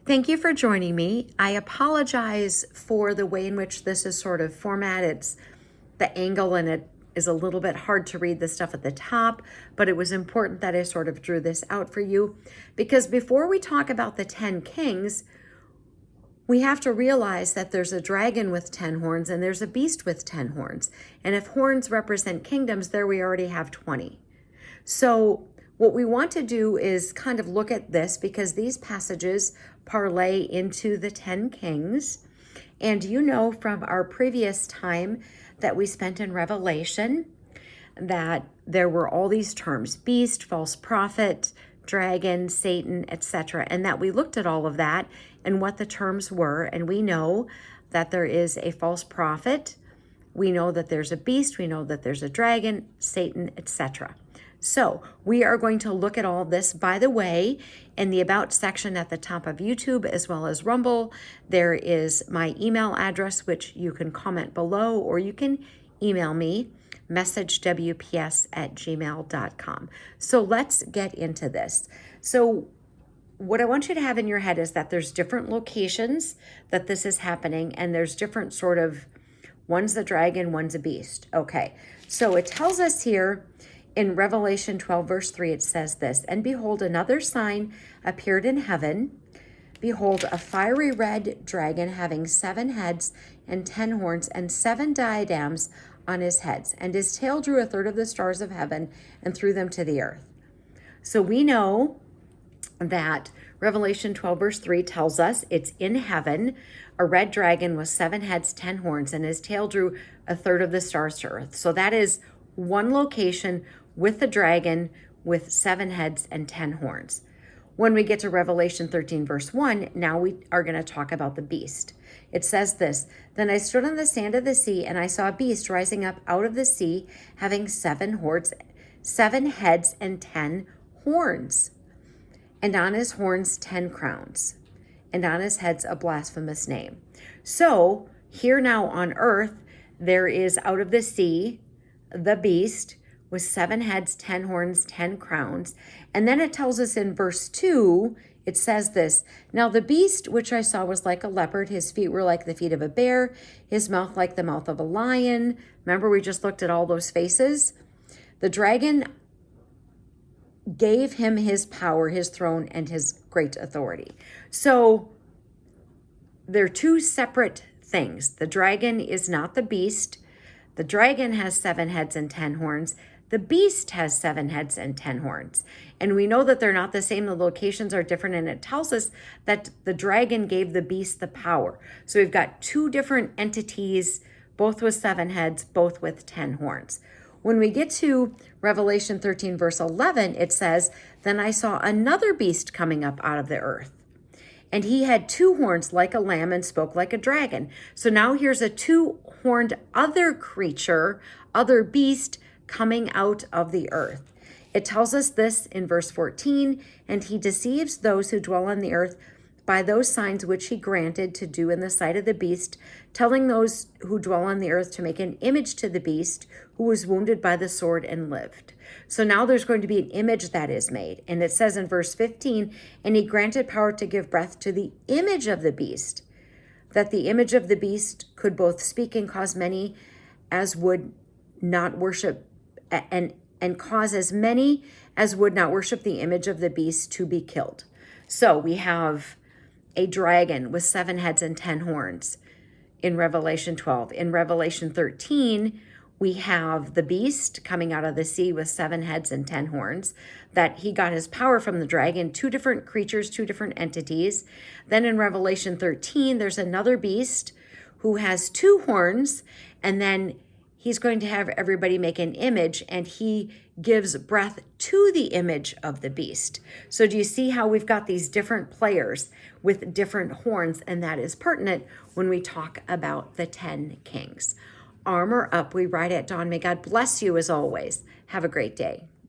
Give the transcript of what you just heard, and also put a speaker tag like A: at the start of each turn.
A: Thank you for joining me. I apologize for the way in which this is sort of formatted. It's the angle and it is a little bit hard to read the stuff at the top, but it was important that I sort of drew this out for you because before we talk about the 10 kings, we have to realize that there's a dragon with 10 horns and there's a beast with 10 horns. And if horns represent kingdoms, there we already have 20. So what we want to do is kind of look at this because these passages parlay into the 10 kings. And you know from our previous time that we spent in Revelation that there were all these terms: beast, false prophet, dragon, Satan, etc. And that we looked at all of that and what the terms were. And we know that there is a false prophet. We know that there's a beast. We know that there's a dragon, Satan, etc. So we are going to look at all of this. By the way, in the About section at the top of YouTube as well as Rumble, there is my email address, which you can comment below or you can email me, messagewps@gmail.com. So let's get into this. So what I want you to have in your head is that there's different locations that this is happening, and there's different sort of, one's the dragon, one's a beast. Okay, so it tells us here in Revelation 12, verse 3, it says this: "And behold, another sign appeared in heaven. Behold, a fiery red dragon having 7 heads and 10 horns and 7 diadems on his heads. And his tail drew a third of the stars of heaven and threw them to the earth." So we know that Revelation 12, verse 3 tells us it's in heaven. A red dragon with 7 heads, 10 horns, and his tail drew a third of the stars to earth. So that is one location with the dragon with 7 heads and 10 horns. When we get to Revelation 13, verse 1, now we are going to talk about the beast. It says this: "Then I stood on the sand of the sea, and I saw a beast rising up out of the sea, having 7 heads and 10 horns. And on his horns 10 crowns, and on his heads a blasphemous name." So here now on earth, there is out of the sea the beast with 7 heads, 10 horns, 10 crowns. And then it tells us in verse 2, it says this: "Now the beast which I saw was like a leopard. His feet were like the feet of a bear, his mouth like the mouth of a lion." Remember, we just looked at all those faces. "The dragon gave him his power, his throne, and his great authority." So they're two separate things. The dragon is not the beast. The dragon has 7 heads and 10 horns. The beast has 7 heads and 10 horns. And we know that they're not the same. The locations are different. And it tells us that the dragon gave the beast the power. So we've got 2 different entities, both with 7 heads, both with 10 horns. When we get to Revelation 13, verse 11, it says, "Then I saw another beast coming up out of the earth. And he had 2 horns like a lamb and spoke like a dragon." So now here's a 2-horned other creature, other beast coming out of the earth. It tells us this in verse 14: "And he deceives those who dwell on the earth by those signs which he granted to do in the sight of the beast, telling those who dwell on the earth to make an image to the beast who was wounded by the sword and lived." So now there's going to be an image that is made. And it says in verse 15, "And he granted power to give breath to the image of the beast, that the image of the beast could both speak and cause many as would not worship and cause as many as would not worship the image of the beast to be killed." So we have a dragon with 7 heads and 10 horns in Revelation 12. In Revelation 13, we have the beast coming out of the sea with 7 heads and 10 horns, that he got his power from the dragon, 2 different creatures, 2 different entities. Then in Revelation 13, there's another beast who has 2 horns, and then he's going to have everybody make an image, and he gives breath to the image of the beast. So do you see how we've got these different players with different horns? And that is pertinent when we talk about the 10 kings. Armor up, we ride at dawn. May God bless you as always. Have a great day.